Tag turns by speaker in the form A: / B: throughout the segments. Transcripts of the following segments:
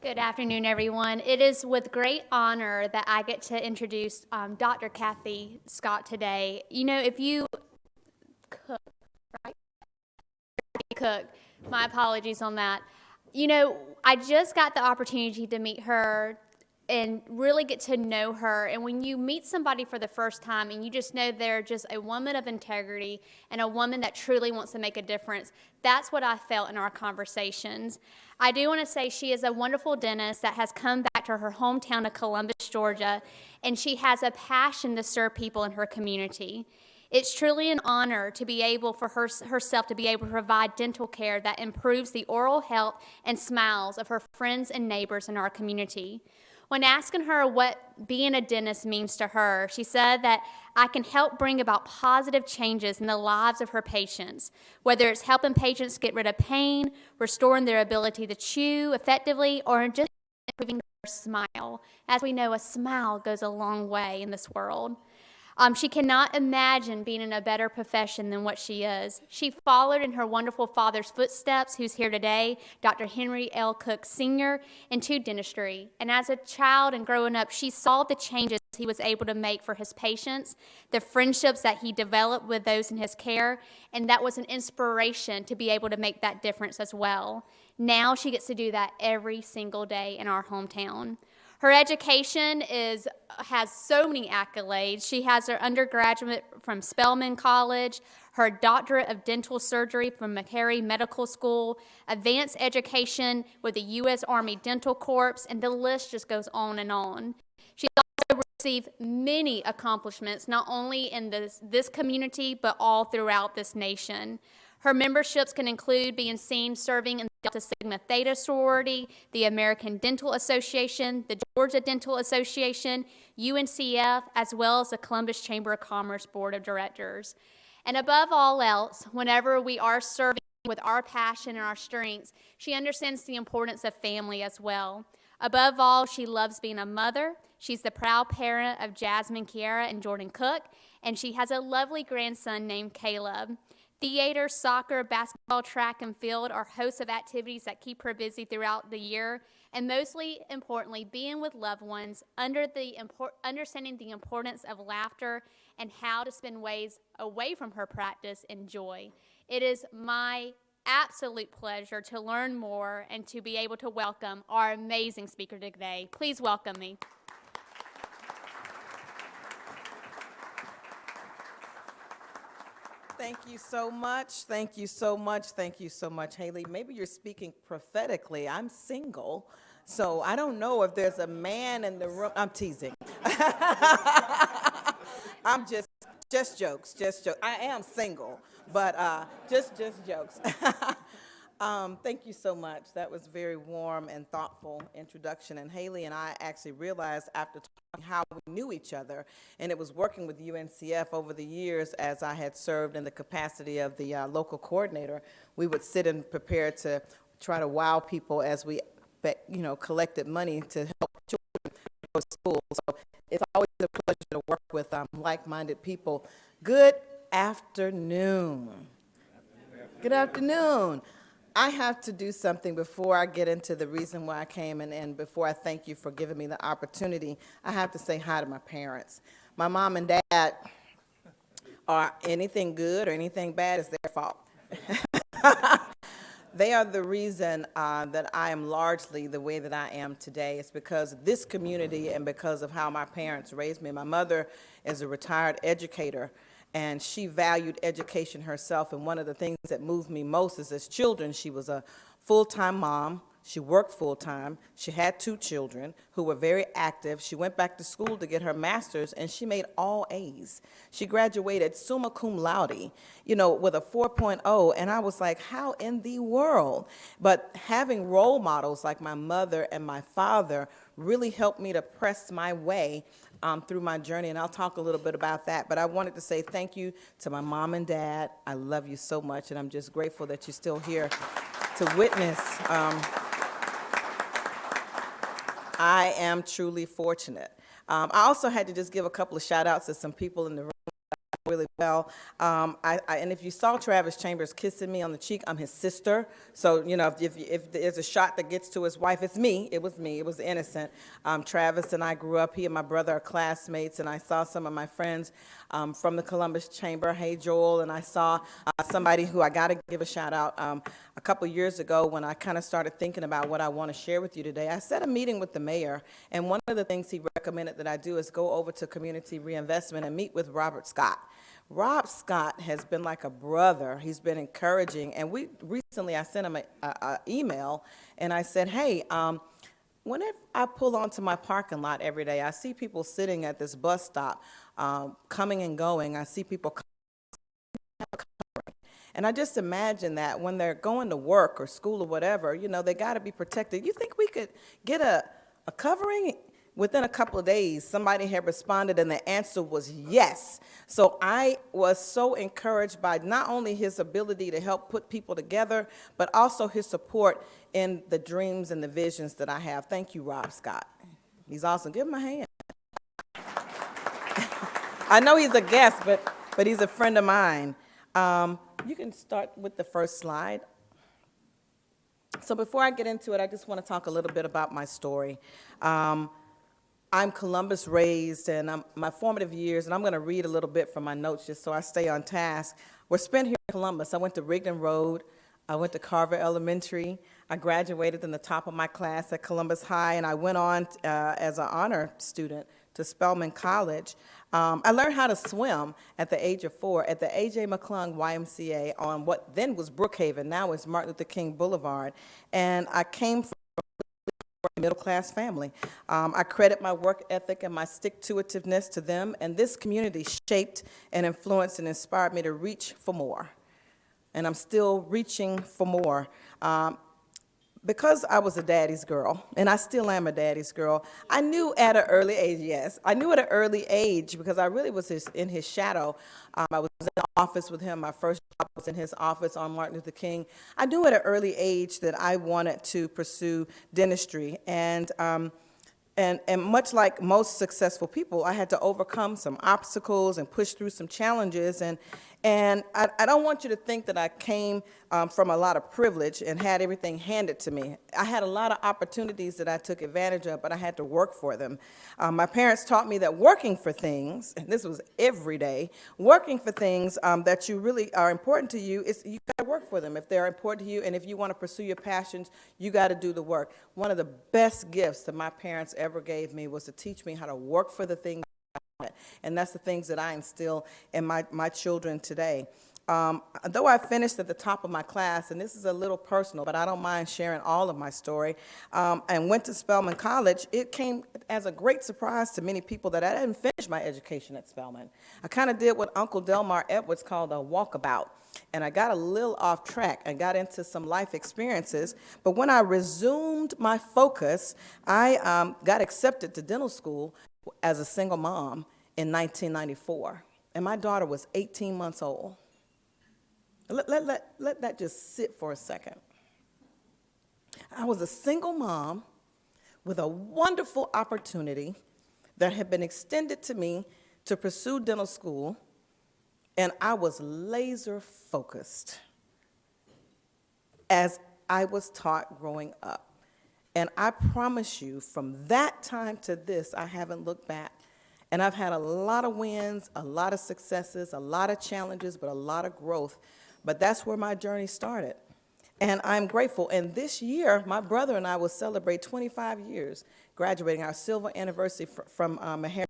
A: Good afternoon, everyone. It is with great honor that I get to introduce Dr. Cathy Scott today. You know, if you cook, right? Cook, my apologies on that. You know, I just got the opportunity to meet her and really get to know her. And when you meet somebody for the first time and you just know they're just a woman of integrity and a woman that truly wants to make a difference, that's what I felt in our conversations. I do want to say she is a wonderful dentist that has come back to her hometown of Columbus, Georgia, and she has a passion to serve people in her community. It's truly an honor to be able for herself to be able to provide dental care that improves the oral health and smiles of her friends and neighbors in our community. When asking her what being a dentist means to her, she said that I can help bring about positive changes in the lives of her patients, whether it's helping patients get rid of pain, restoring their ability to chew effectively, or just improving their smile. As we know, a smile goes a long way in this world. She cannot imagine being in a better profession than what she is. She followed in her wonderful father's footsteps, who's here today, Dr. Henry L. Cook Sr., into dentistry. And as a child and growing up, she saw the changes he was able to make for his patients, the friendships that he developed with those in his care, and that was an inspiration to be able to make that difference as well. Now she gets to do that every single day in our hometown. Her education has so many accolades. She has her undergraduate from Spelman College, her doctorate of dental surgery from McCary Medical School, advanced education with the U.S. Army Dental Corps, and the list just goes on and on. She also received many accomplishments, not only in this community, but all throughout this nation. Her memberships can include being seen serving in the Delta Sigma Theta sorority, the American Dental Association, the Georgia Dental Association, UNCF, as well as the Columbus Chamber of Commerce Board of Directors. And above all else, whenever we are serving with our passion and our strengths, she understands the importance of family as well. Above all, she loves being a mother. She's the proud parent of Jasmine, Kiara, and Jordan Cook, and she has a lovely grandson named Caleb. Theater, soccer, basketball, track, and field are hosts of activities that keep her busy throughout the year, and mostly importantly, being with loved ones, understanding the importance of laughter and how to spend ways away from her practice in joy. It is my absolute pleasure to learn more and to be able to welcome our amazing speaker today. Please welcome me.
B: Thank you so much. Thank you so much. Thank you so much, Haley. Maybe you're speaking prophetically. I'm single, so I don't know if there's a man in the room. I'm teasing. I'm just jokes, just jokes. I am single, but just jokes. Thank you so much. That was a very warm and thoughtful introduction. And Haley and I actually realized after talking how we knew each other, and it was working with UNCF over the years as I had served in the capacity of the local coordinator. We would sit and prepare to try to wow people as we, collected money to help children go to school. So it's always a pleasure to work with like-minded people. Good afternoon. Good afternoon. I have to do something before I get into the reason why I came, and before I thank you for giving me the opportunity. I have to say hi to my parents. My mom and dad are anything good or anything bad is their fault. They are the reason that I am largely the way that I am today. It's because of this community and because of how my parents raised me. My mother is a retired educator, and she valued education herself. And one of the things that moved me most is as children, she was a full-time mom. She worked full-time. She had 2 children who were very active. She went back to school to get her master's, and she made all A's. She graduated summa cum laude, with a 4.0, and I was like, how in the world? But having role models like my mother and my father really helped me to press my way through my journey, and I'll talk a little bit about that. But I wanted to say thank you to my mom and dad. I love you so much, and I'm just grateful that you're still here to witness. I am truly fortunate. I also had to just give a couple of shout outs to some people in the room really well. And if you saw Travis Chambers kissing me on the cheek, I'm his sister. So, you know, if there's a shot that gets to his wife, it's me. It was me. It was innocent. Travis and I grew up. He and my brother are classmates, and I saw some of my friends from the Columbus Chamber. Hey, Joel. And I saw somebody who I got to give a shout out. A couple years ago, when I kind of started thinking about what I want to share with you today, I set a meeting with the mayor, and one of the things he recommended that I do is go over to community reinvestment and meet with Robert Scott. Rob Scott has been like a brother. He's been encouraging, and recently I sent him an email, and I said, hey, whenever I pull onto my parking lot every day, I see people sitting at this bus stop, coming and going. I see people and I just imagine that when they're going to work or school or whatever, you know, they got to be protected. You think we could get a covering? Within a couple of days, somebody had responded, and the answer was yes. So I was so encouraged by not only his ability to help put people together, but also his support in the dreams and the visions that I have. Thank you, Rob Scott. He's awesome. Give him a hand. I know he's a guest, but he's a friend of mine. You can start with the first slide. So before I get into it, I just want to talk a little bit about my story. I'm Columbus raised, and my formative years, and I'm going to read a little bit from my notes just so I stay on task, were spent here in Columbus. I went to Rigdon Road. I went to Carver Elementary. I graduated in the top of my class at Columbus High, and I went on as an honor student to Spelman College. I learned how to swim at the age of 4 at the A.J. McClung YMCA on what then was Brookhaven, now is Martin Luther King Boulevard, and I came from a middle-class family. I credit my work ethic and my stick-to-itiveness to them, and this community shaped and influenced and inspired me to reach for more. And I'm still reaching for more. Because I was a daddy's girl, and I still am a daddy's girl, I knew at an early age, yes, I knew at an early age because I really was in his shadow. I was in the office with him. My first job was in his office on Martin Luther King. I knew at an early age that I wanted to pursue dentistry, and much like most successful people, I had to overcome some obstacles and push through some challenges. And I don't want you to think that I came from a lot of privilege and had everything handed to me. I had a lot of opportunities that I took advantage of, but I had to work for them. My parents taught me that working for things, and this was every day, working for things that you really are important to you, you got to work for them. If they're important to you and if you want to pursue your passions, you got to do the work. One of the best gifts that my parents ever gave me was to teach me how to work for the things I wanted. And that's the things that I instill in my children today. Though I finished at the top of my class, and this is a little personal, but I don't mind sharing all of my story, and went to Spelman College, it came as a great surprise to many people that I didn't finish my education at Spelman. I kind of did what Uncle Delmar Edwards called a walkabout, and I got a little off track and got into some life experiences, but when I resumed my focus, I got accepted to dental school as a single mom in 1994, and my daughter was 18 months old. Let that just sit for a second. I was a single mom with a wonderful opportunity that had been extended to me to pursue dental school, and I was laser focused as I was taught growing up. And I promise you, from that time to this, I haven't looked back. And I've had a lot of wins, a lot of successes, a lot of challenges, but a lot of growth. But that's where my journey started. And I'm grateful. And this year, my brother and I will celebrate 25 years graduating, our silver anniversary from Meharry.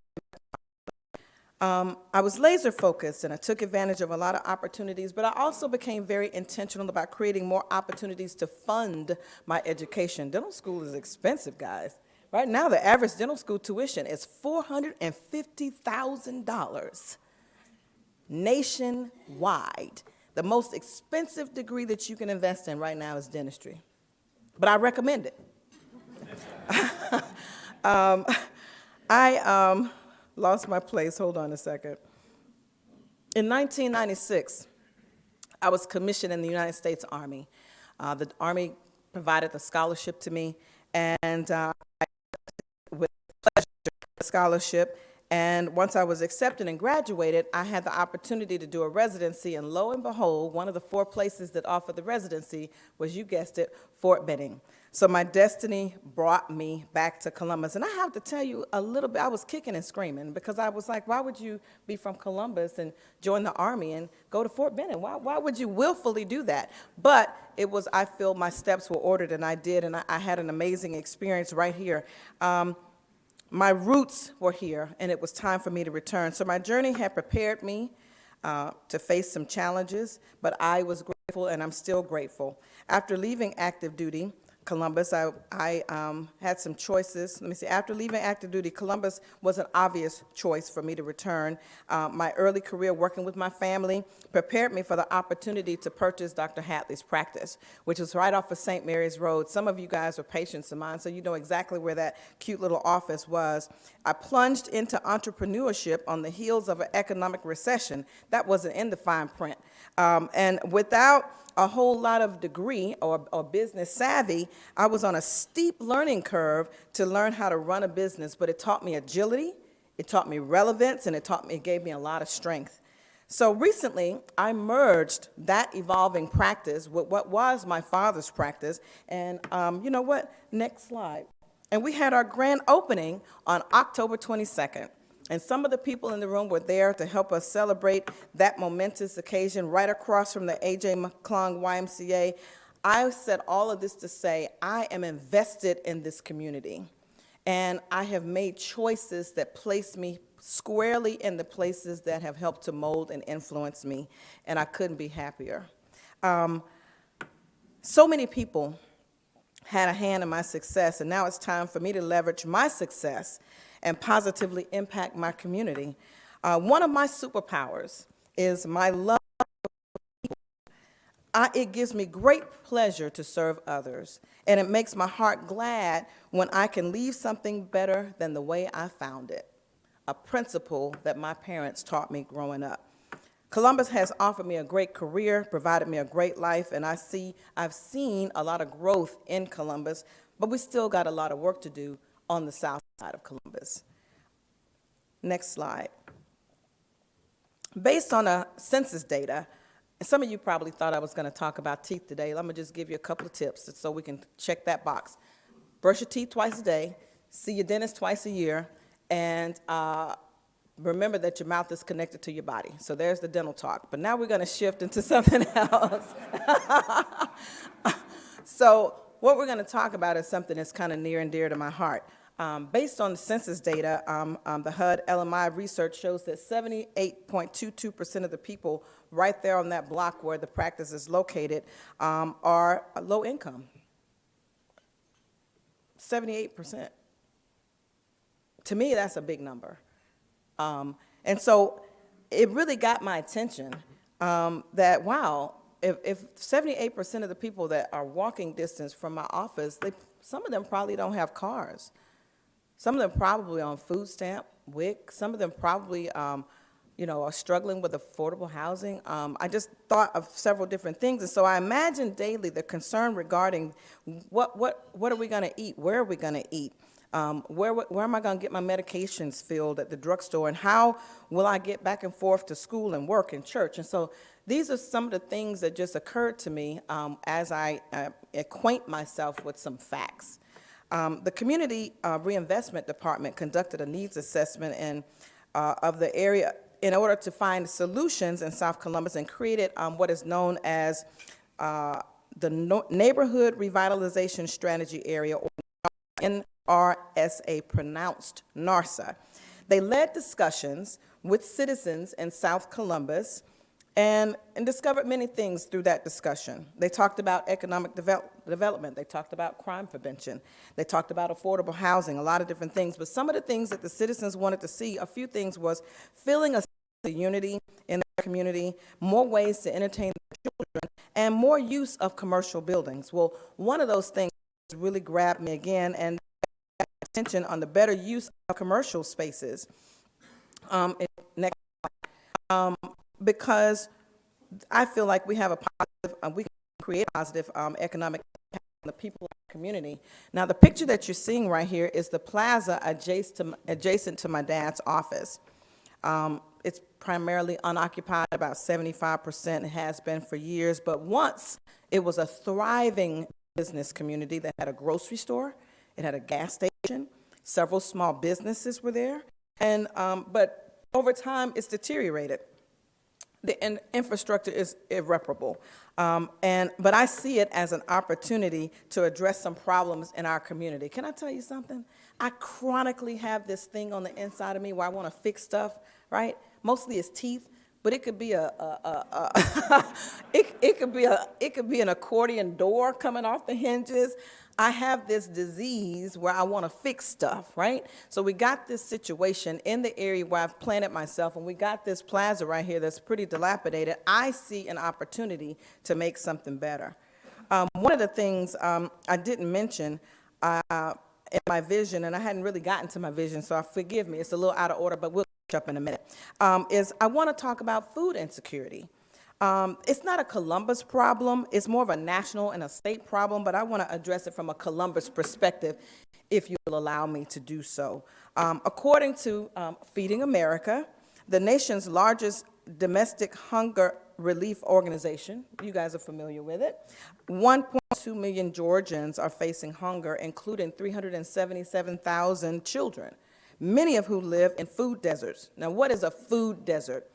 B: I was laser focused, and I took advantage of a lot of opportunities, but I also became very intentional about creating more opportunities to fund my education. Dental school is expensive, guys. Right now, the average dental school tuition is $450,000 nationwide. The most expensive degree that you can invest in right now is dentistry, but I recommend it. I lost my place. Hold on a second. In 1996, I was commissioned in the United States Army. The Army provided the scholarship to me, and with pleasure, scholarship, And once I was accepted and graduated, I had the opportunity to do a residency, and lo and behold, one of the 4 places that offered the residency was, you guessed it, Fort Benning. So my destiny brought me back to Columbus. And I have to tell you a little bit, I was kicking and screaming because I was like, why would you be from Columbus and join the Army and go to Fort Benning? Why would you willfully do that? But it was, I feel my steps were ordered, and I did, and I had an amazing experience right here. My roots were here, and it was time for me to return. So my journey had prepared me to face some challenges, but I was grateful, and I'm still grateful. After leaving active duty, Columbus, I had some choices. Let me see. After leaving active duty, Columbus was an obvious choice for me to return. My early career working with my family prepared me for the opportunity to purchase Dr. Hatley's practice, which was right off of St. Mary's Road. Some of you guys are patients of mine, so you know exactly where that cute little office was. I plunged into entrepreneurship on the heels of an economic recession. That wasn't in the fine print. And without a whole lot of degree or business savvy, I was on a steep learning curve to learn how to run a business, but it taught me agility, it taught me relevance, and it gave me a lot of strength. So recently, I merged that evolving practice with what was my father's practice, and you know what? Next slide. And we had our grand opening on October 22nd. And some of the people in the room were there to help us celebrate that momentous occasion right across from the A.J. McClung YMCA. I said all of this to say I am invested in this community, and I have made choices that place me squarely in the places that have helped to mold and influence me, and I couldn't be happier. So many people had a hand in my success, and now it's time for me to leverage my success and positively impact my community. One of my superpowers is my love. It gives me great pleasure to serve others, and it makes my heart glad when I can leave something better than the way I found it, a principle that my parents taught me growing up. Columbus has offered me a great career, provided me a great life, and I've seen a lot of growth in Columbus, but we still got a lot of work to do on the south side of Columbus. Next slide. Based on the census data, some of you probably thought I was going to talk about teeth today. Let me just give you a couple of tips so we can check that box. Brush your teeth twice a day, see your dentist twice a year, and remember that your mouth is connected to your body. So there's the dental talk. But now we're going to shift into something else. So what we're going to talk about is something that's kind of near and dear to my heart. Based on the census data, the HUD LMI research shows that 78.22% of the people right there on that block where the practice is located are low income. 78%. To me, that's a big number. And so it really got my attention that, wow, if 78% of the people that are walking distance from my office, some of them probably don't have cars. Some of them probably on food stamp, WIC. Some of them probably, are struggling with affordable housing. I just thought of several different things, and so I imagine daily the concern regarding what are we going to eat, where are we going to eat, where am I going to get my medications filled at the drugstore, and how will I get back and forth to school and work and church? And so these are some of the things that just occurred to me as I acquaint myself with some facts. The Community Reinvestment Department conducted a needs assessment of the area in order to find solutions in South Columbus, and created what is known as the Neighborhood Revitalization Strategy Area, or NRSA, pronounced NARSA. They led discussions with citizens in South Columbus and discovered many things through that discussion. They talked about economic development. They talked about crime prevention. They talked about affordable housing, a lot of different things. But some of the things that the citizens wanted to see, a few things, was feeling a sense of unity in their community, more ways to entertain their children, and more use of commercial buildings. Well, one of those things really grabbed me again, and attention on the better use of commercial spaces. Next slide. Because I feel like we have a positive, we can create a positive economic impact the people in the community. Now, the picture that you're seeing right here is the plaza adjacent to my dad's office. It's primarily unoccupied, about 75%. It has been for years, but once it was a thriving business community that had a grocery store, it had a gas station, several small businesses were there, and but over time it's deteriorated. The infrastructure is irreparable, but I see it as an opportunity to address some problems in our community. Can I tell you something? I chronically have this thing on the inside of me where I want to fix stuff, right? Mostly it's teeth, but it could be it could be an accordion door coming off the hinges. I have this disease where I want to fix stuff, right? So we got this situation in the area where I've planted myself, and we got this plaza right here that's pretty dilapidated. I see an opportunity to make something better. One of the things I didn't mention in my vision, and I hadn't really gotten to my vision, so forgive me, it's a little out of order, but we'll catch up in a minute, is I want to talk about food insecurity. It's not a Columbus problem. It's more of a national and a state problem, but I want to address it from a Columbus perspective, if you'll allow me to do so. According to Feeding America, the nation's largest domestic hunger relief organization, you guys are familiar with it, 1.2 million Georgians are facing hunger, including 377,000 children, many of who live in food deserts. Now, what is a food desert?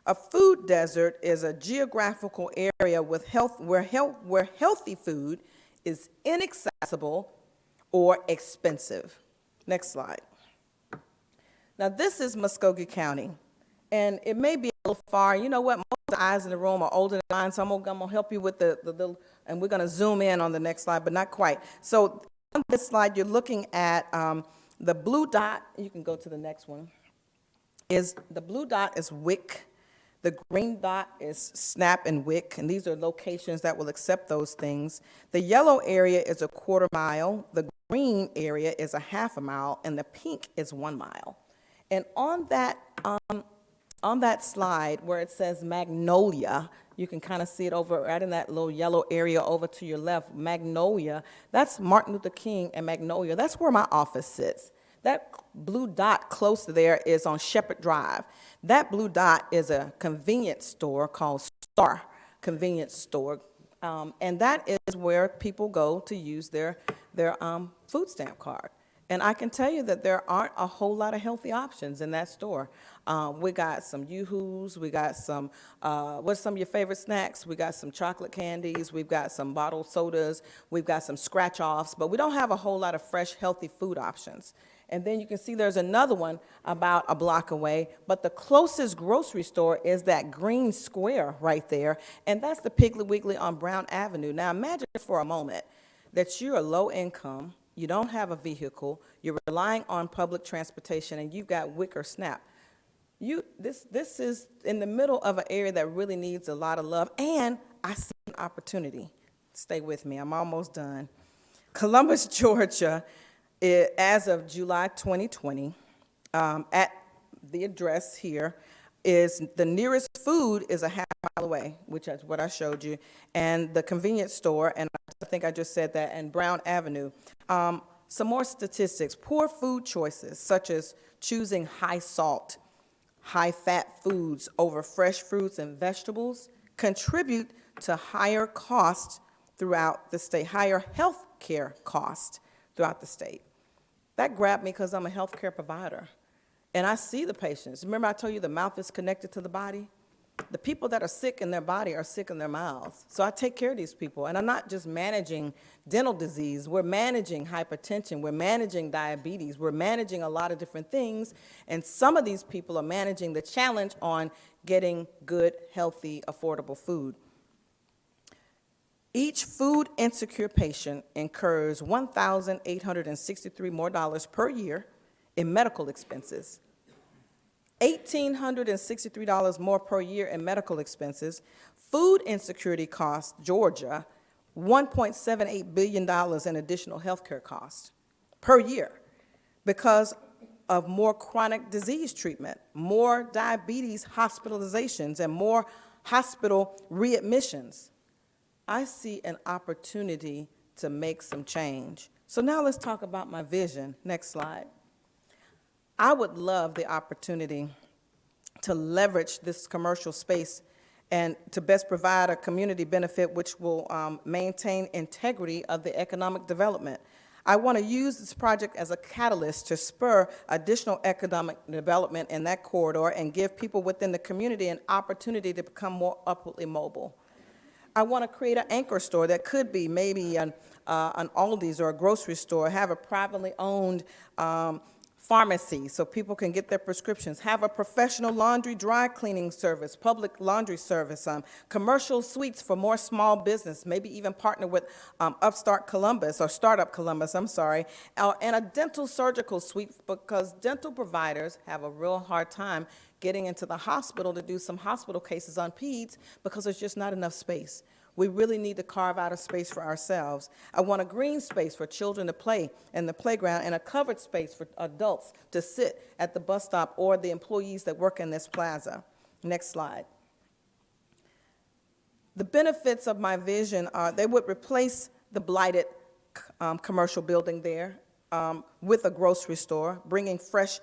B: A food desert is a geographical area with where healthy food is inaccessible or expensive. Next slide. Now, this is Muskogee County, and it may be a little far. You know what? Most of the eyes in the room are older than mine, so I'm gonna help you with the and we're gonna zoom in on the next slide, but not quite. So on this slide, you're looking at the blue dot. You can go to the next one. The blue dot is WIC. The green dot is SNAP and WIC, and these are locations that will accept those things. The yellow area is a quarter mile, the green area is a half a mile, and the pink is 1 mile. And on that slide where it says Magnolia, you can kind of see it over right in that little yellow area over to your left, Magnolia, that's Martin Luther King and Magnolia. That's where my office sits. That blue dot close to there is on Shepherd Drive. That blue dot is a convenience store called Star Convenience Store, and that is where people go to use their food stamp card. And I can tell you that there aren't a whole lot of healthy options in that store. We got some Yoo-Hoos, we got some, what's some of your favorite snacks? We got some chocolate candies, we've got some bottled sodas, we've got some scratch-offs, but we don't have a whole lot of fresh, healthy food options. And then you can see there's another one about a block away, but the closest grocery store is that green square right there, and that's the Piggly Wiggly on Brown Avenue. Now imagine for a moment that you're low income, you don't have a vehicle, you're relying on public transportation, and you've got WIC or SNAP. This is in the middle of an area that really needs a lot of love, and I see an opportunity. Stay with me, I'm almost done. Columbus, Georgia, as of July 2020, at the address here, is the nearest food is a half mile away, which is what I showed you, and the convenience store, and I think I just said that, and Brown Avenue. Some more statistics. Poor food choices, such as choosing high salt, high fat foods over fresh fruits and vegetables, contribute to higher costs throughout the state, higher health care costs throughout the state. That grabbed me because I'm a healthcare provider, and I see the patients. Remember I told you the mouth is connected to the body? The people that are sick in their body are sick in their mouths. So I take care of these people, and I'm not just managing dental disease. We're managing hypertension. We're managing diabetes. We're managing a lot of different things, and some of these people are managing the challenge on getting good, healthy, affordable food. Each food insecure patient incurs $1,863 more per year in medical expenses, $1,863 more per year in medical expenses. Food insecurity costs Georgia $1.78 billion in additional health care costs per year because of more chronic disease treatment, more diabetes hospitalizations, and more hospital readmissions. I see an opportunity to make some change. So now let's talk about my vision. Next slide. I would love the opportunity to leverage this commercial space and to best provide a community benefit which will maintain integrity of the economic development. I want to use this project as a catalyst to spur additional economic development in that corridor and give people within the community an opportunity to become more upwardly mobile. I want to create an anchor store that could be maybe an Aldi's or a grocery store, have a privately owned pharmacy so people can get their prescriptions, have a professional laundry dry cleaning service, public laundry service, commercial suites for more small business, maybe even partner with Upstart Columbus or Startup Columbus, I'm sorry, and a dental surgical suite because dental providers have a real hard time getting into the hospital to do some hospital cases on peds because there's just not enough space. We really need to carve out a space for ourselves. I want a green space for children to play in the playground and a covered space for adults to sit at the bus stop or the employees that work in this plaza. Next slide. The benefits of my vision are they would replace the blighted commercial building there with a grocery store, bringing fresh,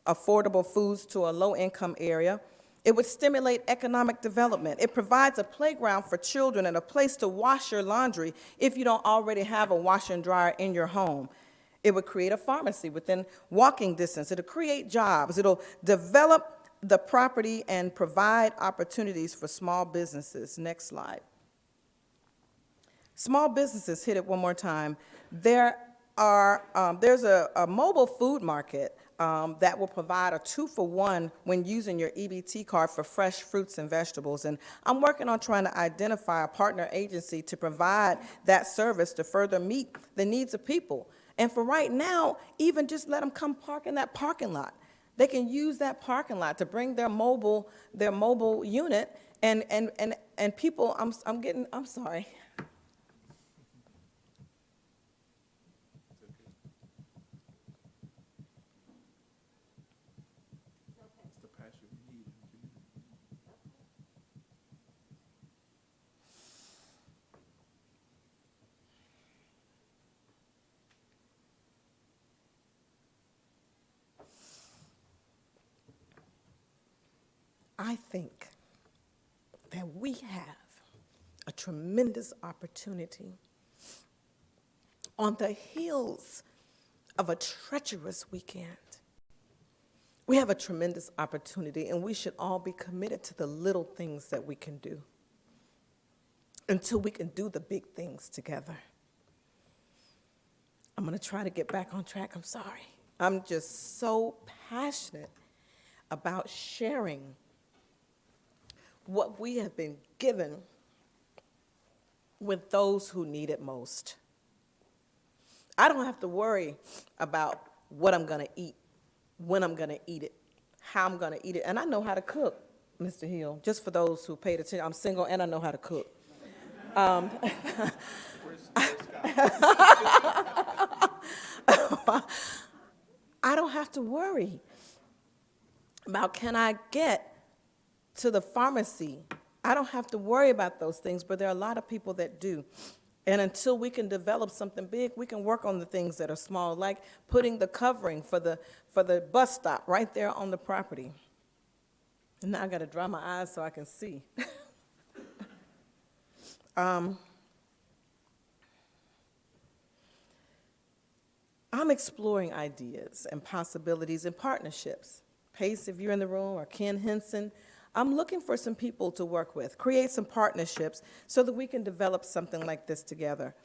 B: affordable foods to a low-income area. It would stimulate economic development. It provides a playground for children and a place to wash your laundry if you don't already have a washer and dryer in your home. It would create a pharmacy within walking distance. It'll create jobs. It'll develop the property and provide opportunities for small businesses. Next slide. Small businesses, hit it one more time. There's a mobile food market that will provide a 2-for-1 when using your EBT card for fresh fruits and vegetables. And I'm working on trying to identify a partner agency to provide that service to further meet the needs of people. And for right now, even just let them come park in that parking lot. They can use that parking lot to bring their mobile unit and people, I'm sorry. I think that we have a tremendous opportunity on the heels of a treacherous weekend. We have a tremendous opportunity, and we should all be committed to the little things that we can do until we can do the big things together. I'm going to try to get back on track. I'm sorry. I'm just so passionate about sharing what we have been given with those who need it most. I don't have to worry about what I'm going to eat, when I'm going to eat it, how I'm going to eat it. And I know how to cook, Mr. Hill, just for those who paid attention. I'm single and I know how to cook. I don't have to worry about can I get to the pharmacy. I don't have to worry about those things, but there are a lot of people that do. And until we can develop something big, we can work on the things that are small, like putting the covering for the bus stop right there on the property. And now I got to dry my eyes so I can see. I'm exploring ideas and possibilities and partnerships. Pace, if you're in the room, or Ken Henson, I'm looking for some people to work with, create some partnerships so that we can develop something like this together.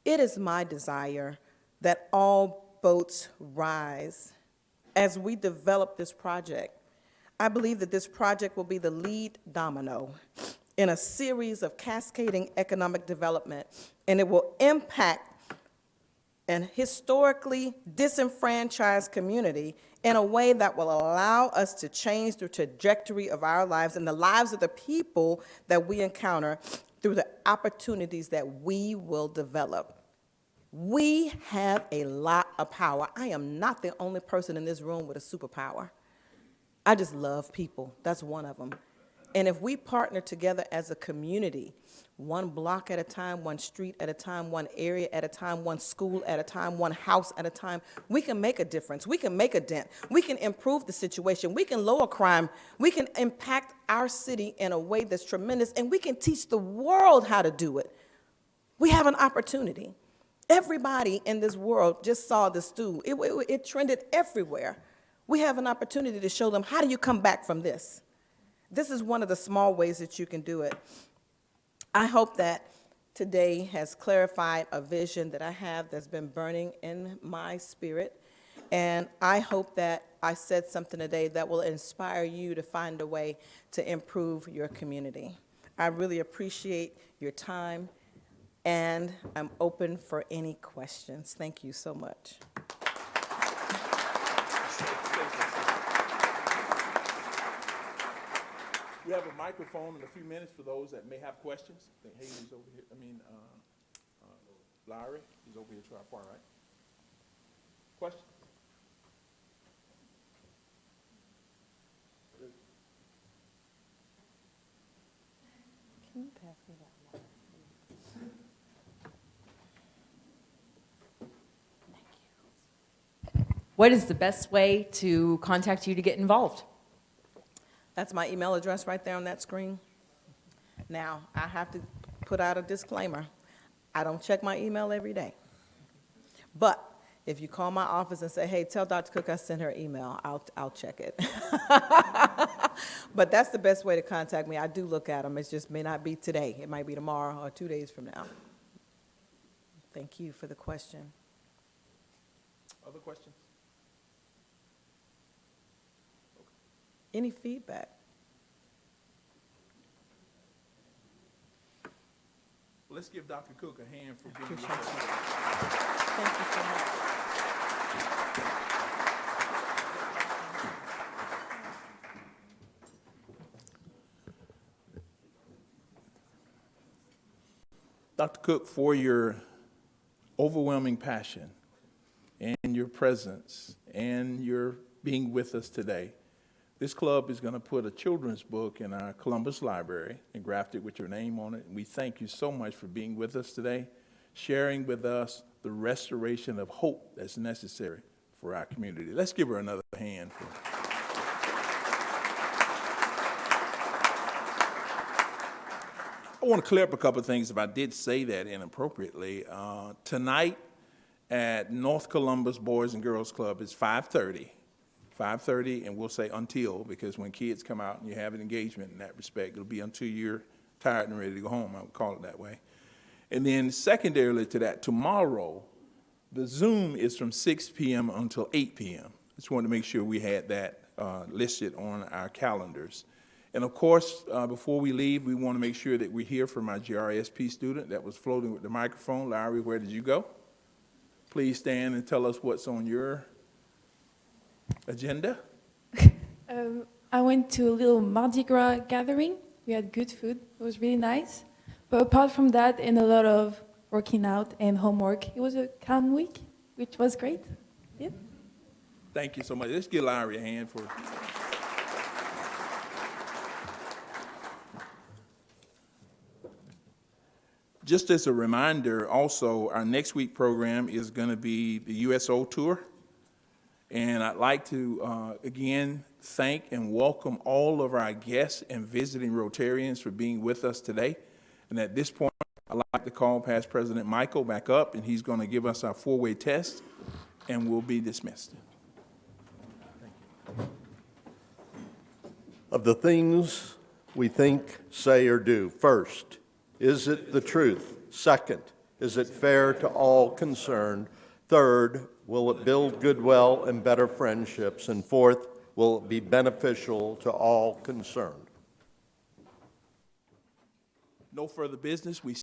B: It is my desire that all boats rise as we develop this project. I believe that this project will be the lead domino in a series of cascading economic development, and it will impact an historically disenfranchised community in a way that will allow us to change the trajectory of our lives and the lives of the people that we encounter through the opportunities that we will develop. We have a lot of power. I am not the only person in this room with a superpower. I just love people. That's one of them. And if we partner together as a community, one block at a time, one street at a time, one area at a time, one school at a time, one house at a time, we can make a difference. We can make a dent. We can improve the situation. We can lower crime. We can impact our city in a way that's tremendous, and we can teach the world how to do it. We have an opportunity. Everybody in this world just saw the stew. It trended everywhere. We have an opportunity to show them, how do you come back from this? This is one of the small ways that you can do it. I hope that today has clarified a vision that I have that's been burning in my spirit. And I hope that I said something today that will inspire you to find a way to improve your community. I really appreciate your time, and I'm open for any questions. Thank you so much.
C: We have a microphone in a few minutes for those that may have questions. I think Haley's over here. Larry is over here to our far right. Question?
B: Can you pass me that water?
D: What is the best way to contact you to get involved?
B: That's my email address right there on that screen. Now, I have to put out a disclaimer. I don't check my email every day. But if you call my office and say, hey, tell Dr. Cook I sent her email, I'll check it. But that's the best way to contact me. I do look at them. It just may not be today. It might be tomorrow or 2 days from now. Thank you for the question.
C: Other questions?
B: Any feedback?
C: Well, let's give Dr. Cook a hand for being
B: Appreciate
C: with us.
B: you. Thank you so much.
C: Dr. Cook, for your overwhelming passion and your presence and your being with us today, this club is going to put a children's book in our Columbus Library and graft it with your name on it. We thank you so much for being with us today, sharing with us the restoration of hope that's necessary for our community. Let's give her another hand. I want to clear up a couple of things if I did say that inappropriately. Tonight at North Columbus Boys and Girls Club is 5:30. 5:30, and we'll say until, because when kids come out and you have an engagement in that respect, it'll be until you're tired and ready to go home. I would call it that way. And then secondarily to that, tomorrow, the Zoom is from 6 p.m. until 8 p.m. Just wanted to make sure we had that listed on our calendars. And of course, before we leave, we want to make sure that we hear from our GRSP student that was floating with the microphone. Larry, where did you go? Please stand and tell us what's on your agenda.
E: I went to a little Mardi Gras gathering. We had good food. It was really nice. But apart from that, and a lot of working out and homework, it was a calm week, which was great. Yeah.
C: Thank you so much. Let's give Larry a hand for. Just as a reminder, also, our next week program is going to be the USO tour. And I'd like to, again, thank and welcome all of our guests and visiting Rotarians for being with us today. And at this point, I'd like to call past President Michael back up, and he's going to give us our four-way test, and we'll be dismissed.
F: Of the things we think, say, or do, first, is it the truth? Second, is it fair to all concerned? Third, will it build goodwill and better friendships? And fourth, will it be beneficial to all concerned?
C: No further business. We